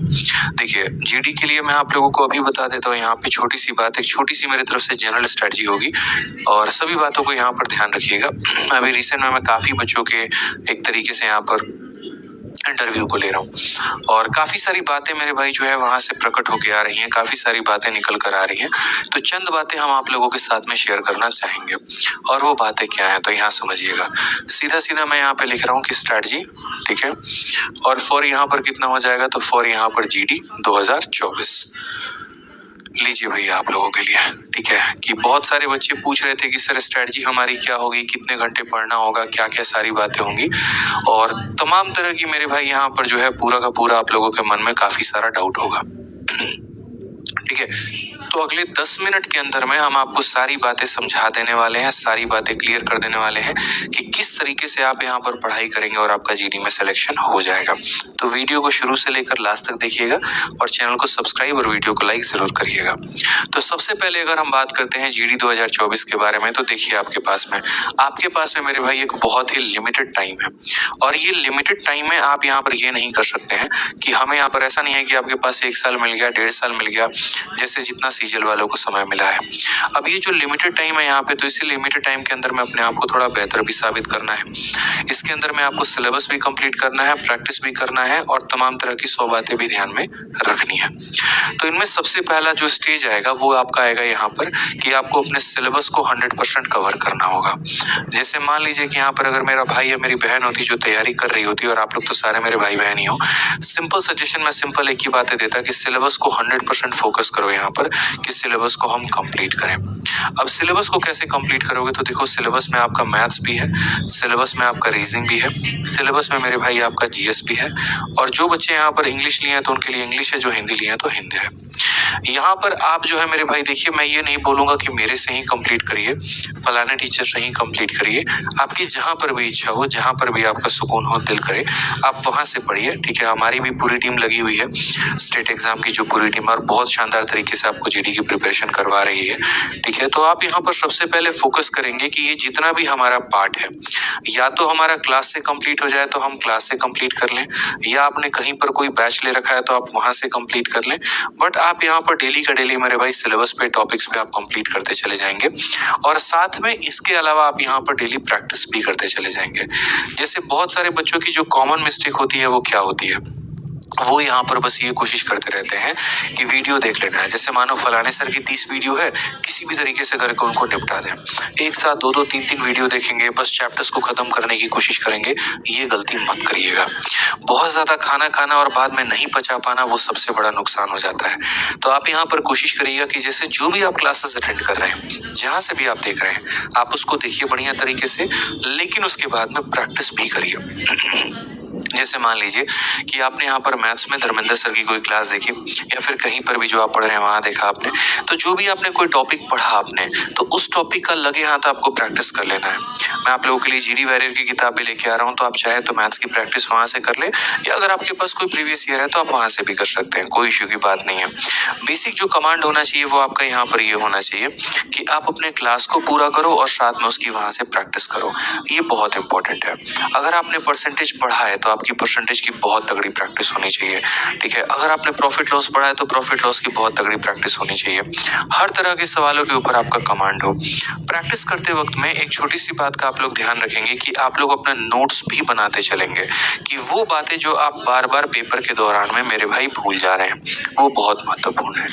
देखिए, जीडी के लिए मैं आप लोगों को अभी बता देता हूँ यहाँ पे छोटी सी बात, एक छोटी सी मेरी तरफ से जनरल स्ट्रेटजी होगी और सभी बातों को यहाँ पर ध्यान रखिएगा। अभी रिसेंट में मैं काफी बच्चों के एक तरीके से यहाँ पर इंटरव्यू को ले रहा हूँ और काफी सारी बातें मेरे भाई जो है वहां से प्रकट होके आ रही हैं, काफी सारी बातें निकल कर आ रही हैं। तो चंद बातें हम आप लोगों के साथ में शेयर करना चाहेंगे और वो बातें क्या हैं तो यहाँ समझिएगा। सीधा सीधा मैं यहाँ पे लिख रहा हूँ कि स्ट्रेटजी, ठीक है, और फॉर यहाँ पर कितना हो जाएगा तो फॉर यहाँ पर जीडी 2024 लीजिए भैया आप लोगों के लिए, ठीक है। कि बहुत सारे बच्चे पूछ रहे थे कि सर स्ट्रेटजी हमारी क्या होगी, कितने घंटे पढ़ना होगा, क्या क्या सारी बातें होंगी और तमाम तरह की मेरे भाई यहाँ पर जो है पूरा का पूरा आप लोगों के मन में काफी सारा डाउट होगा, ठीक है। तो अगले 10 मिनट के अंदर में हम आपको सारी बातें समझा देने वाले हैं, सारी बातें क्लियर कर देने वाले हैं कि किस तरीके से आप यहाँ पर पढ़ाई करेंगे और आपका जीडी में सिलेक्शन हो जाएगा। तो वीडियो को शुरू से लेकर लास्ट तक देखिएगा और चैनल को सब्सक्राइब और वीडियो को लाइक जरूर करिएगा। तो सबसे पहले अगर हम बात करते हैं जीडी 2024 के बारे में, तो देखिए आपके पास में मेरे भाई एक बहुत ही लिमिटेड टाइम है और ये लिमिटेड टाइम में आप यहाँ पर ये नहीं कर सकते हैं कि हमें यहाँ पर ऐसा नहीं है कि आपके पास 1 साल मिल गया, 1.5 साल मिल गया, जैसे जितना सीजीएल वालों को समय मिला है। अब ये जो लिमिटेड टाइम है यहाँ पे, तो इसी लिमिटेड टाइम के अंदर में अपने आप को थोड़ा बेहतर भी साबित करना है। इसके अंदर में आपको सिलेबस भी कंप्लीट करना है, प्रैक्टिस भी करना है और तमाम तरह की 100 बातें भी ध्यान में रखनी है। तो इनमें सबसे पहला जो स्टेज आएगा वो आपका आएगा यहाँ पर कि आपको अपने सिलेबस को 100% कवर करना होगा। जैसे मान लीजिए कि यहाँ पर अगर मेरा भाई या मेरी बहन होती जो तैयारी कर रही होती, और आप लोग तो सारे मेरे भाई बहन ही हो, सिंपल सजेशन मैं सिंपल एक ही बातें देता कि सिलेबस को 100% फोकस करो यहाँ पर कि सिलेबस को हम कंप्लीट करें। अब सिलेबस को कैसे कंप्लीट करोगे, तो देखो सिलेबस में आपका मैथ्स भी है, सिलेबस में आपका रीजनिंग भी है, सिलेबस में मेरे भाई आपका जीएस भी है और जो बच्चे यहाँ पर इंग्लिश लिए हैं तो उनके लिए इंग्लिश है, जो हिंदी लिए हैं तो हिंदी है। यहाँ पर आप जो है मेरे भाई देखिए, मैं ये नहीं बोलूंगा कि मेरे से ही कंप्लीट करिए, फलाने टीचर से ही कंप्लीट करिए, आपकी जहां पर भी इच्छा हो, जहां पर भी आपका सुकून हो, दिल करे, आप वहां से पढ़िए, ठीक है। हमारी भी पूरी टीम लगी हुई है, स्टेट एग्जाम की जो पूरी टीम है, और बहुत शानदार तरीके से आपको जीडी की प्रिपरेशन करवा रही है, ठीक है। तो आप यहाँ पर सबसे पहले फोकस करेंगे कि ये जितना भी हमारा पार्ट है, या तो हमारा क्लास से कंप्लीट हो जाए तो हम क्लास से कंप्लीट कर लें, या आपने कहीं पर कोई बैच ले रखा है तो आप वहां से कंप्लीट कर लें, बट आप यहाँ पर डेली का डेली मेरे भाई सिलेबस पे, टॉपिक्स पे आप कंप्लीट करते चले जाएंगे और साथ में इसके अलावा आप यहाँ पर डेली प्रैक्टिस भी करते चले जाएंगे। जैसे बहुत सारे बच्चों की जो कॉमन मिस्टेक होती है वो क्या होती है, वो यहाँ पर बस ये कोशिश करते रहते हैं कि वीडियो देख लेना है। जैसे मानो फलाने सर की 30 वीडियो है, किसी भी तरीके से करके उनको निपटा दें, एक साथ 2-2, 3-3 वीडियो देखेंगे, बस चैप्टर्स को खत्म करने की कोशिश करेंगे। ये गलती मत करिएगा। बहुत ज्यादा खाना खाना और बाद में नहीं पचा पाना, वो सबसे बड़ा नुकसान हो जाता है। तो आप यहाँ पर कोशिश करिएगा कि जैसे जो भी आप क्लासेस अटेंड कर रहे हैं, जहां से भी आप देख रहे हैं, आप उसको देखिए बढ़िया तरीके से, लेकिन उसके बाद में प्रैक्टिस भी करिए। जैसे मान लीजिए कि आपने यहाँ पर मैथ्स में धर्मेंद्र सर की कोई क्लास देखी, या फिर कहीं पर भी जो आप पढ़ रहे हैं वहां देखा आपने, तो जो भी आपने कोई टॉपिक पढ़ा आपने, तो उस टॉपिक का लगे हाथ आपको प्रैक्टिस कर लेना है। मैं आप लोगों के लिए जीडी वॉरियर की किताब भी लेके आ रहा हूँ, तो आप चाहे तो मैथ्स की प्रैक्टिस वहां से कर ले, या अगर आपके पास कोई प्रीवियस ईयर है तो आप वहां से भी कर सकते हैं, कोई इश्यू की बात नहीं है। बेसिक जो कमांड होना चाहिए वो आपका यहाँ पर ये होना चाहिए कि आप अपने क्लास को पूरा करो और साथ में उसकी वहां से प्रैक्टिस करो। ये बहुत इंपॉर्टेंट है। अगर आपने परसेंटेज पढ़ा है तो आपकी परसेंटेज की बहुत तगड़ी प्रैक्टिस होनी चाहिए, ठीक है। अगर आपने प्रॉफिट लॉस पढ़ा है तो प्रॉफिट लॉस की बहुत तगड़ी प्रैक्टिस होनी चाहिए। हर तरह के सवालों के ऊपर आपका कमांड हो। प्रैक्टिस करते वक्त में एक छोटी सी बात का आप लोग ध्यान रखेंगे कि आप लोग अपने नोट्स भी बनाते चलेंगे, कि वो बातें जो आप बार बार पेपर के दौरान में मेरे भाई भूल जा रहे हैं, वो बहुत महत्वपूर्ण है,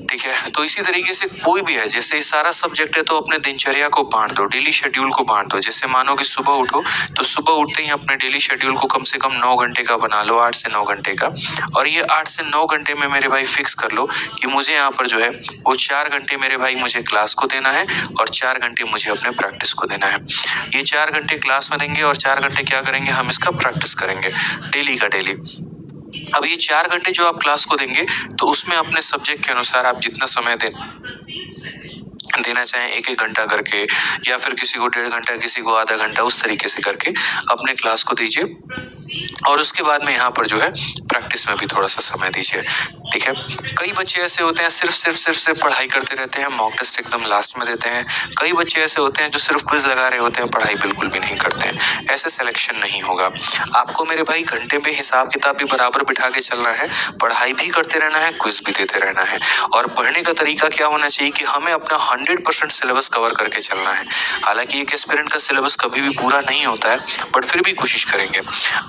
ठीक है। तो इसी तरीके से कोई भी है, जैसे ये सारा सब्जेक्ट है तो अपने दिनचर्या को बांट दो, डेली शेड्यूल को बांट दो। जैसे मानो कि सुबह उठो तो सुबह उठते ही अपने डेली शेड्यूल को कम से कम 9 घंटे का बना लो, 8 से 9 घंटे का, और ये 8 से 9 घंटे में मेरे भाई फिक्स कर लो कि मुझे यहाँ पर जो है वो 4 घंटे मेरे भाई मुझे क्लास को देना है और 4 घंटे मुझे अपने प्रैक्टिस को देना है। ये 4 घंटे क्लास में देंगे और 4 घंटे क्या करेंगे, हम इसका प्रैक्टिस करेंगे डेली का डेली। अब ये 4 घंटे जो आप क्लास को देंगे तो उसमें अपने सब्जेक्ट के अनुसार आप जितना समय देना चाहें, 1-1 घंटा करके, या फिर किसी को 1.5 घंटा, किसी को आधा घंटा, उस तरीके से करके अपने क्लास को दीजिए और उसके बाद में यहाँ पर जो है प्रैक्टिस में भी थोड़ा सा समय दीजिए। ठीक है। कई बच्चे ऐसे होते हैं सिर्फ पढ़ाई करते रहते हैं, मॉक टेस्ट एकदम लास्ट में देते हैं। कई बच्चे ऐसे होते हैं जो सिर्फ क्विज लगा रहे होते हैं, पढ़ाई बिल्कुल भी नहीं करते हैं। ऐसे सिलेक्शन नहीं होगा। आपको मेरे भाई घंटे पे हिसाब किताब भी बराबर बिठा के चलना है, पढ़ाई भी करते रहना है, क्विज भी देते रहना है। और पढ़ने का तरीका क्या होना चाहिए कि हमें अपना 100% सिलेबस कवर करके चलना है। हालांकि एक एस्पिरेंट का सिलेबस कभी भी पूरा नहीं होता है, बट फिर भी कोशिश करेंगे।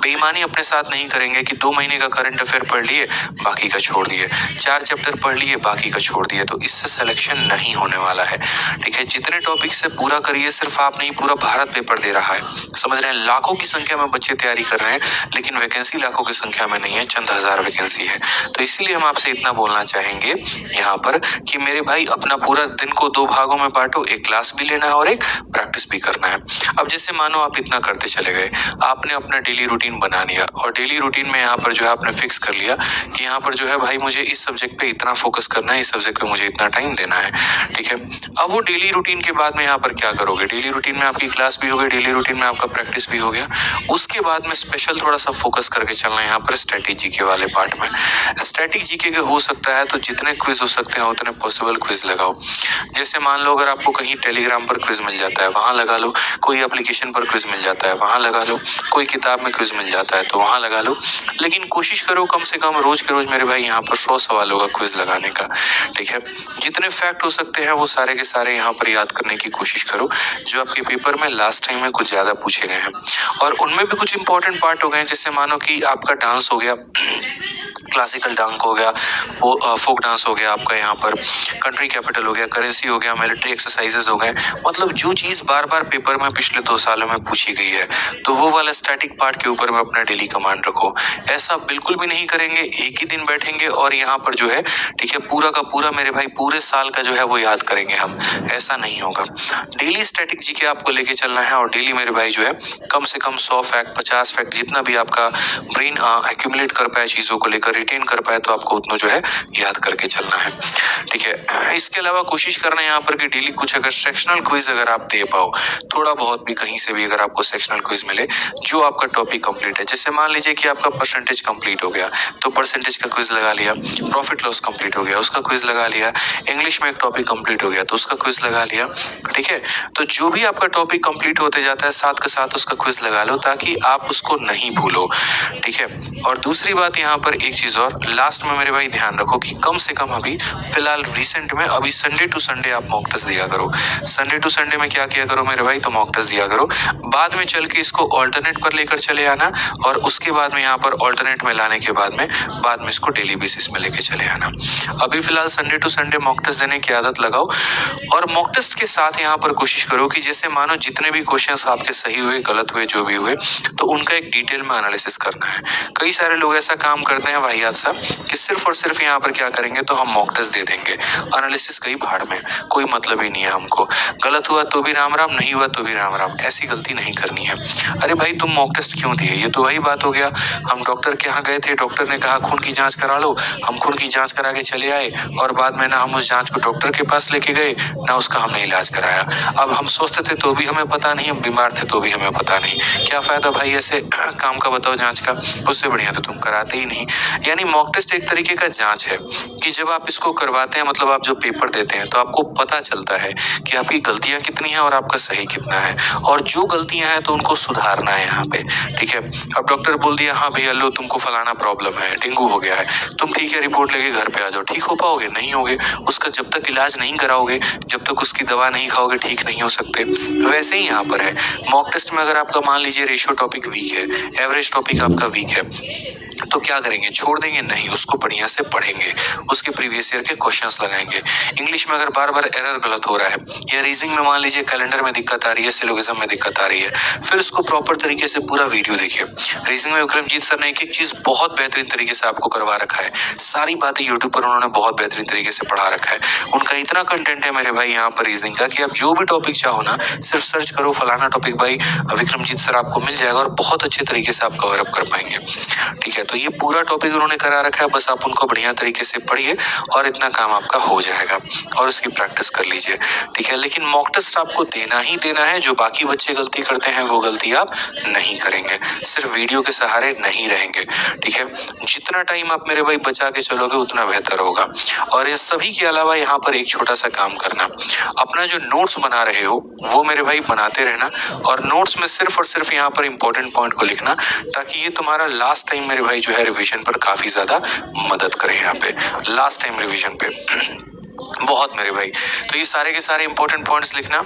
बेईमानी अपने साथ नहीं करेंगे कि 2 महीने का करंट अफेयर पढ़ लिए, बाकी का छोड़ दिए, 4 चैप्टर पढ़ लिए, बाकी का छोड़ दिए, तो इससे सिलेक्शन नहीं होने वाला है। ठीक है, जितने टॉपिक से पूरा करिए, सिर्फ आप नहीं पूरा भारत पेपर दे रहा है, समझ रहे हैं। लाखों की संख्या में बच्चे तैयारी कर रहे हैं, लेकिन वैकेंसी लाखों की संख्या में नहीं है, चंद हजार वैकेंसी है। तो इसलिए हम आपसे इतना बोलना चाहेंगे यहाँ पर कि मेरे भाई अपना पूरा दिन को 2 भागों में बांटो, एक क्लास भी लेना है और एक प्रैक्टिस भी करना है। अब जैसे मानो आप इतना करते चले गए, आपने अपना डेली रूटीन बना लिया और डेली रूटीन में यहाँ पर जो है आपने फिक्स कर लिया कि यहाँ पर जो है भाई मुझे इस सब्जेक्ट पे इतना फोकस करना है, इस सब्जेक्ट पे मुझे इतना टाइम देना है। ठीक है, अब वो डेली रूटीन के बाद में यहाँ पर क्या करोगे, डेली रूटीन में आपकी क्लास भी हो गई, डेली रूटीन में आपका प्रैक्टिस भी हो गया। उसके बाद में स्पेशल थोड़ा सा फोकस करके चलना है यहाँ पर स्टैटिक जीके वाले पार्ट में। स्टैटिक जीके के हो सकता है तो जितने क्विज हो सकते हैं उतने पॉसिबल क्विज लगाओ। जैसे मान लो अगर आपको कहीं टेलीग्राम पर क्विज मिल जाता है, वहां लगा लो, कोई एप्लीकेशन पर क्विज मिल जाता है, वहां लगा लो, कोई किताब में क्विज मिल जाता है तो वहां लगा लो। लेकिन कोशिश करो कम से कम रोज के रोज मेरे भाई यहाँ पर 100 सवालों का क्विज लगाने का। ठीक है, जितने फैक्ट हो सकते हैं वो सारे के सारे यहाँ पर याद करने की कोशिश करो, जो आपके पेपर में लास्ट टाइम में कुछ ज्यादा पूछे गए हैं। और उनमें भी कुछ इंपॉर्टेंट पार्ट हो गए, जैसे मानो कि आपका डांस हो गया, क्लासिकल डांस हो गया, फोक डांस हो गया, आपका यहाँ पर कंट्री कैपिटल हो गया, करेंसी हो गया, मिलिट्री एक्सरसाइजेज हो गए, मतलब जो चीज बार बार पेपर में पिछले 2 सालों में पूछी गई है, तो वो वाला स्टैटिक पार्ट के ऊपर में अपना डेली कमांड रखो। ऐसा बिल्कुल भी नहीं करेंगे एक ही दिन बैठेंगे और यहाँ पर जो है ठीक है पूरा का पूरा मेरे भाई पूरे साल का जो है वो याद करेंगे हम, ऐसा नहीं होगा। डेली स्टैटिक जीके आपको लेके चलना है और डेली मेरे भाई जो है कम से कम 100 फैक्ट 50 फैक्ट जितना भी आपका ब्रेन एक्यूमुलेट कर पाए, चीजों को लेकर रिटेन कर पाए, तो आपको उतना जो है याद करके चलना है। ठीक है, इसके अलावा कोशिश करना है यहाँ पर कि डेली कुछ अगर सेक्शनल क्विज अगर आप दे पाओ, थोड़ा बहुत भी कहीं से भी अगर आपको सेक्शनल क्विज मिले जो आपका टॉपिक कंप्लीट है। जैसे मान लीजिए कि आपका परसेंटेज कंप्लीट हो गया तो परसेंटेज का क्विज लगा लिया, प्रॉफिट लॉस कंप्लीट हो गया उसका क्विज लगा लिया, इंग्लिश में एक टॉपिक कंप्लीट हो गया तो उसका क्विज लगा लिया। ठीक है, तो जो भी आपका टॉपिक कंप्लीट होते जाता है साथ के साथ उसका क्विज लगा लो ताकि आप उसको नहीं भूलो। ठीक है, और दूसरी बात यहाँ पर एक चीज और लास्ट में मेरे भाई ध्यान रखो कि कम से कम अभी फिलहाल रिसेंट में अभी संडे टू संडे आप मॉक टेस्ट दिया करो। संडे टू संडे में क्या किया करो मेरे भाई, तो मॉक टेस्ट दिया करो। बाद में चल के इसको ऑल्टरनेट पर लेकर चले आना और उसके बाद में यहाँ पर ऑल्टरनेट में लाने के बाद में इसको डेली बेसिस में लेके चले आना। अभी फिलहाल Sunday to Sunday mock test देने की आदत लगाओ और मॉक टेस्ट के साथ यहाँ पर कोशिश करो कि जैसे मानो जितने भी क्वेश्चंस आपके सही हुए गलत हुए जो भी हुए तो उनका एक डिटेल में एनालिसिस करना है। कई सारे लोग ऐसा काम करते हैं वाहियात सा कि सिर्फ और सिर्फ यहाँ पर क्या करेंगे तो हम मॉक टेस्ट दे देंगे, एनालिसिस कहीं भाड़ में, कोई मतलब ही नहीं है हमको, गलत हुआ तो भी राम राम, नहीं हुआ तो भी राम राम। ऐसी गलती नहीं करनी है। अरे भाई तुम मॉक टेस्ट क्यों दिए, ये तो वही बात हो गया, हम डॉक्टर के यहाँ गए थे, डॉक्टर ने कहा खून की जांच करा लो, हम खून की जांच करा के चले आए और बाद में ना हम उस जांच को डॉक्टर के पास लेके गए ना उसका हमने इलाज कराया। अब हम स्वस्थ थे तो भी हमें पता नहीं, हम बीमार थे तो भी हमें पता नहीं। क्या फायदा भाई ऐसे काम का, बताओ जांच का, उससे बढ़िया तो तुम कराते ही नहीं। यानी मॉक टेस्ट एक तरीके का जांच है कि जब आप इसको करवाते हैं मतलब आप जो पेपर देते हैं तो आपको पता चलता है कि आपकी गलतियां कितनी हैं और आपका सही कितना है, और जो गलतियां हैं तो उनको सुधारना है यहाँ पे। ठीक है, अब डॉक्टर बोल दिया हाँ भैया लो तुमको फलाना प्रॉब्लम है, डेंगू हो गया है, तुम ठीक है रिपोर्ट लेके घर पे आ जाओ, ठीक हो पाओगे, नहीं होगे। उसका जब तक इलाज नहीं कराओगे, जब तक उसकी दवा नहीं खाओगे, ठीक नहीं हो सकते। वैसे ही यहाँ पर है मॉक टेस्ट में, अगर आपका मान लीजिए रेशियो टॉपिक वीक है, एवरेज टॉपिक आपका वीक है, तो क्या करेंगे, छोड़ देंगे? नहीं, उसको बढ़िया से पढ़ेंगे, उसके प्रीवियस ईयर के क्वेश्चंस लगाएंगे। इंग्लिश में अगर बार बार एरर गलत हो रहा है या रीजनिंग में मान लीजिए कैलेंडर में दिक्कत आ रही है, सिलोगिज्म में दिक्कत आ रही है, फिर उसको प्रॉपर तरीके से पूरा वीडियो देखिए। रीजनिंग में विक्रमजीत सर ने एक एक चीज बहुत बेहतरीन तरीके से आपको करवा रखा है, सारी बातें यूट्यूब पर उन्होंने बहुत बेहतरीन तरीके से पढ़ा रखा है। उनका इतना कंटेंट है मेरे भाई यहाँ पर रीजनिंग का कि आप जो भी टॉपिक चाहो ना सिर्फ सर्च करो फलाना टॉपिक भाई विक्रमजीत सर, आपको मिल जाएगा और बहुत अच्छे तरीके से आप कवर अप कर पाएंगे। ठीक है, है। तो ये पूरा टॉपिक उन्होंने करा रखा है, बस आप उनको बढ़िया तरीके से पढ़िए और इतना काम आपका हो जाएगा और उसकी प्रैक्टिस कर लीजिए, ठीक है। लेकिन मॉक टेस्ट आपको देना ही देना है। जो बाकी बच्चे गलती करते हैं वो गलती आप नहीं करेंगे, सिर्फ वीडियो के सहारे नहीं रहेंगे, ठीक है। जितना टाइम आप मेरे भाई बचा के चलोगे उतना बेहतर होगा। और इन सभी के अलावा यहाँ पर एक छोटा सा काम करना, अपना जो नोट्स बना रहे हो वो मेरे भाई बनाते रहना और नोट्स में सिर्फ और सिर्फ यहाँ पर इंपॉर्टेंट पॉइंट को लिखना, ताकि ये तुम्हारा लास्ट टाइम मेरे भाई जो है रिवीजन पर काफी ज्यादा मदद करे। यहाँ पे लास्ट टाइम रिवीजन पे बहुत मेरे भाई, तो ये सारे के सारे इंपॉर्टेंट पॉइंट्स लिखना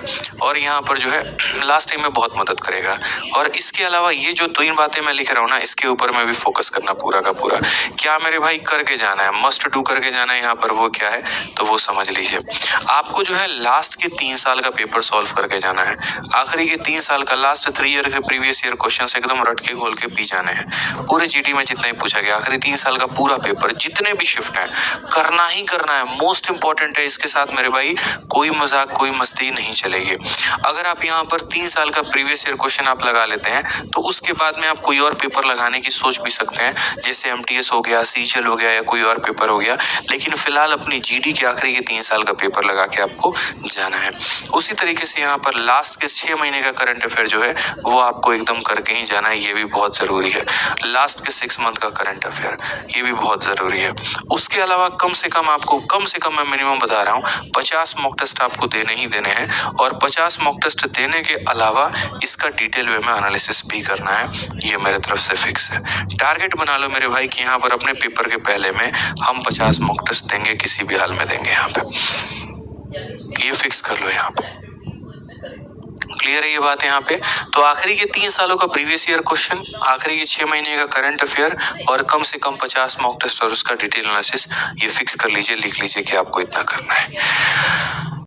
और यहाँ पर जो है लास्ट टाइम में बहुत मदद करेगा। और इसके अलावा ये जो 3 बातें मैं लिख रहा हूँ ना, इसके ऊपर मैं भी फोकस करना पूरा का पूरा। क्या मेरे भाई करके जाना है, मस्ट डू करके जाना है यहाँ पर, वो क्या है तो वो समझ लीजिए। आपको जो है लास्ट के 3 साल का पेपर सॉल्व करके जाना है। आखिरी के 3 साल का, लास्ट 3 ईयर के प्रीवियस ईयर क्वेश्चन एकदम रट के घोल के पी जाने हैं। पूरे जीडी में जितना ही पूछा गया आखिरी 3 साल का पूरा पेपर, जितने भी शिफ्ट है करना ही करना है, मोस्ट इंपॉर्टेंट है। इसके साथ मेरे भाई कोई मजाक कोई मस्ती नहीं चलेगी। अगर आप यहाँ पर 3 साल का प्रीवियस ईयर क्वेश्चन आप लगा लेते हैं तो उसके बाद में आप कोई और पेपर लगाने की सोच भी सकते हैं, जैसे एमटीएस हो गया, सीजीएल हो गया या कोई और पेपर हो गया। लेकिन फिलहाल अपनी जीडी के आखिरी के 3 साल का पेपर लगा के आपको जाना है। उसी तरीके से यहाँ पर लास्ट के 6 महीने का करंट अफेयर जो है वो आपको एकदम करके ही जाना है, ये भी बहुत जरूरी है। लास्ट के 6 मंथ का करंट अफेयर ये भी बहुत जरूरी है। उसके अलावा कम से कम मैं मिनिमम बता रहा हूँ 50 मॉक टेस्ट आपको देने ही देने हैं और 50 मॉक टेस्ट देने के अलावा इसका डिटेल वे में एनालिसिस भी करना है, ये मेरे तरफ से फिक्स है। टारगेट बना लो मेरे भाई कि यहाँ पर अपने पेपर के पहले में हम 50 मॉक टेस्ट देंगे, किसी भी हाल में देंगे। यहाँ पे ये फिक्स कर लो। यहाँ पे क्लियर है ये बात यहाँ पे। तो आखिरी के 3 सालों का प्रीवियस ईयर क्वेश्चन, आखिरी के 6 महीने का करंट अफेयर और कम से कम 50 मॉक टेस्ट और उसका डिटेल एनालिसिस, ये फिक्स कर लीजिए, लिख लीजिए कि आपको इतना करना है।